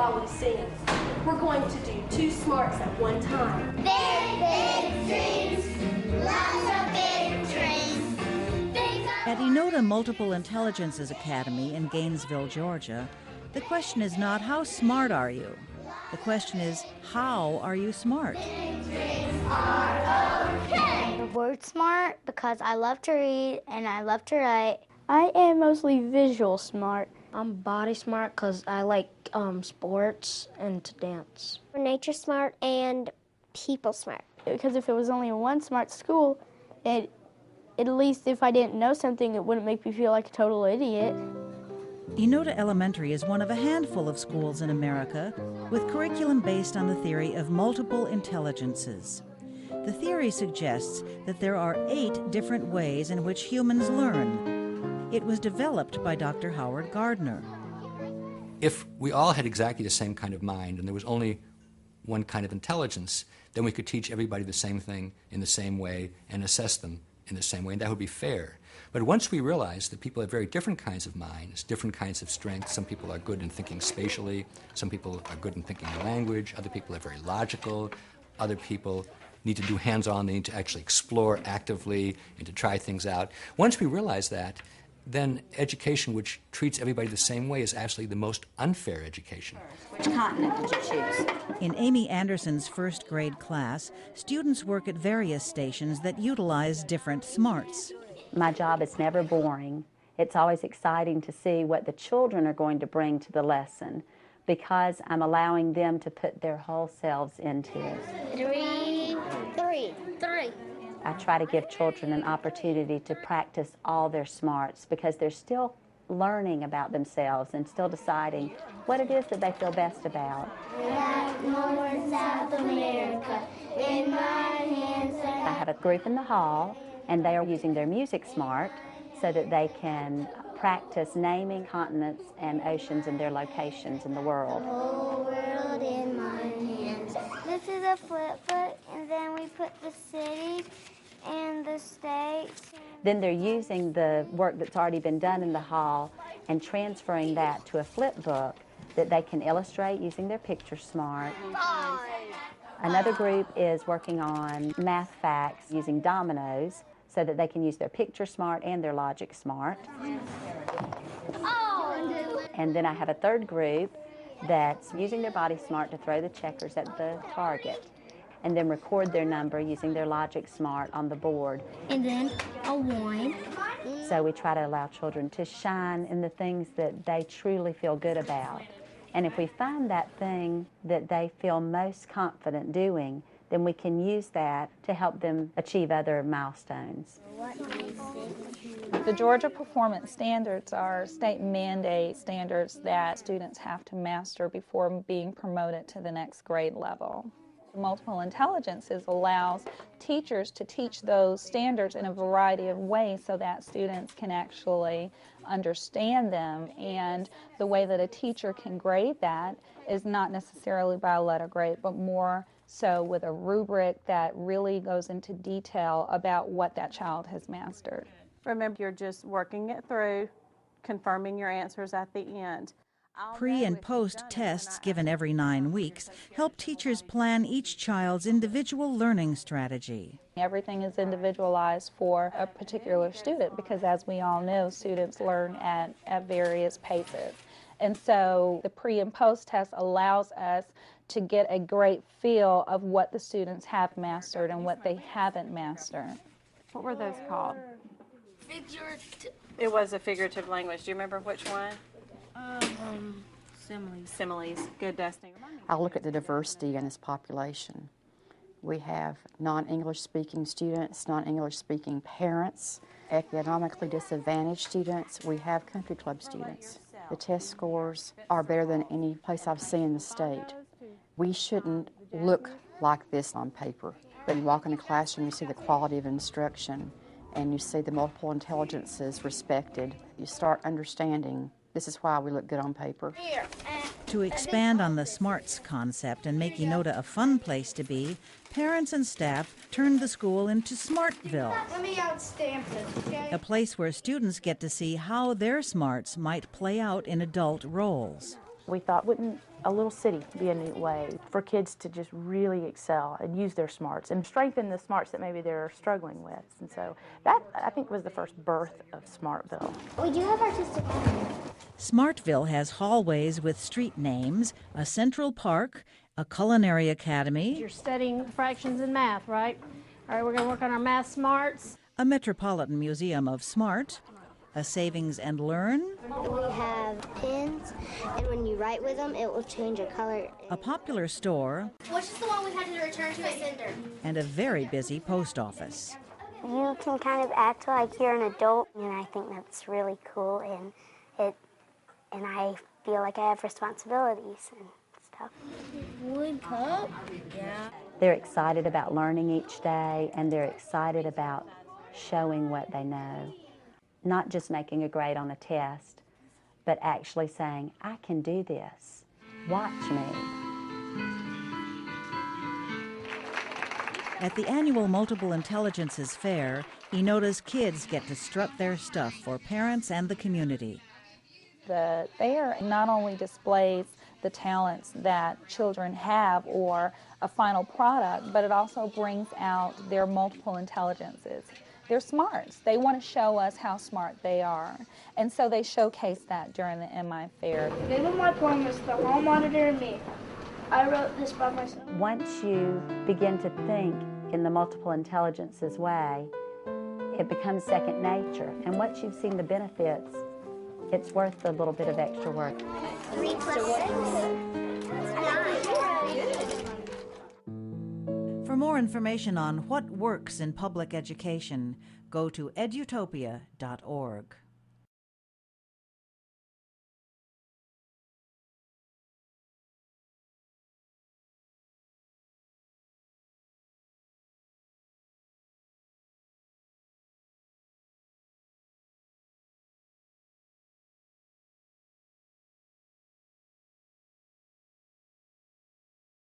while we sing. We're going to do 2 smarts at one time. Big, big dreams, lots of big dreams. At Enoda Multiple Intelligences Academy in Gainesville, Georgia, the question is not how smart are you? The question is, how are you smart? I'm word smart because I love to read and I love to write. I am mostly visual smart. I'm body smart because I like sports and to dance. Nature smart and people smart. Because if it was only one smart school, at least if I didn't know something, it wouldn't make me feel like a total idiot. Enoda Elementary is one of a handful of schools in America with curriculum based on the theory of multiple intelligences. The theory suggests that there are 8 different ways in which humans learn. It was developed by Dr. Howard Gardner. If we all had exactly the same kind of mind and there was only one kind of intelligence, then we could teach everybody the same thing in the same way and assess them in the same way, and that would be fair. But once we realize that people have very different kinds of minds, different kinds of strengths, some people are good in thinking spatially, some people are good in thinking in language, other people are very logical, other people need to do hands-on, they need to actually explore actively and to try things out. Once we realize that, then education which treats everybody the same way is actually the most unfair education. Which continent did you choose? In Amy Anderson's first grade class, students work at various stations that utilize different smarts. My job is never boring. It's always exciting to see what the children are going to bring to the lesson because I'm allowing them to put their whole selves into it. Three. I try to give children an opportunity to practice all their smarts because they're still learning about themselves and still deciding what it is that they feel best about. North, South America, in my hands. I have a group in the hall, and they are using their music smart so that they can practice naming continents and oceans and their locations in the world. Whole world in my hands. This is a flip book, and then we put the cities and the states. Then they're using the work that's already been done in the hall and transferring that to a flip book that they can illustrate using their picture smart. Another group is working on math facts using dominoes so that they can use their picture smart and their logic smart. And then I have a third group that's using their body smart to throw the checkers at the target and then record their number using their logic smart on the board. And then a 1. So we try to allow children to shine in the things that they truly feel good about. And if we find that thing that they feel most confident doing, then we can use that to help them achieve other milestones. The Georgia Performance Standards are state mandate standards that students have to master before being promoted to the next grade level. Multiple Intelligences allows teachers to teach those standards in a variety of ways so that students can actually understand them, and the way that a teacher can grade that is not necessarily by a letter grade, but more so with a rubric that really goes into detail about what that child has mastered. Remember, you're just working it through, confirming your answers at the end. Pre- and post-tests given every 9 weeks help teachers plan each child's individual learning strategy. Everything is individualized for a particular student because, as we all know, students learn at various paces. And so the pre- and post-test allows us to get a great feel of what the students have mastered and what they haven't mastered. What were those called? Figurative. It was a figurative language. Do you remember which one? Similes. Similes. Good, Dusty. I look at the diversity in this population. We have non-English speaking students, non-English speaking parents, economically disadvantaged students. We have country club students. The test scores are better than any place I've seen in the state. We shouldn't look like this on paper, but you walk in a classroom, you see the quality of instruction, and you see the multiple intelligences respected. You start understanding this is why we look good on paper. To expand on the smarts concept and make Enoda a fun place to be, parents and staff turned the school into Smartville, Let me outstamp this, okay? a place where students get to see how their smarts might play out in adult roles. We thought, wouldn't a little city be a neat way for kids to just really excel and use their smarts and strengthen the smarts that maybe they're struggling with. And so that, I think, was the first birth of Smartville. We do have artistic. Smartville has hallways with street names, a central park, a culinary academy, You're studying fractions and math, right? All right, we're going to work on our math smarts. a Metropolitan Museum of Smart, a Savings and Learn, We have pins, and when you write with them, it will change a color. a popular store, Which is the one we had to return to a sender? and a very busy post office. You can kind of act like you're an adult, and I think that's really cool, and I feel like I have responsibilities and stuff. Wood cup? Yeah. They're excited about learning each day, and they're excited about showing what they know. Not just making a grade on a test, but actually saying, I can do this. Watch me. At the annual Multiple Intelligences Fair, Enota's kids get to strut their stuff for parents and the community. The fair not only displays the talents that children have or a final product, but it also brings out their multiple intelligences. They're smarts. They want to show us how smart they are. And so they showcase that during the MI Fair. The name of my poem is The Hall Monitor and Me. I wrote this by myself. Once you begin to think in the multiple intelligences way, it becomes second nature. And once you've seen the benefits, it's worth the little bit of extra work. 3 + 6 For more information on what works in public education, go to edutopia.org.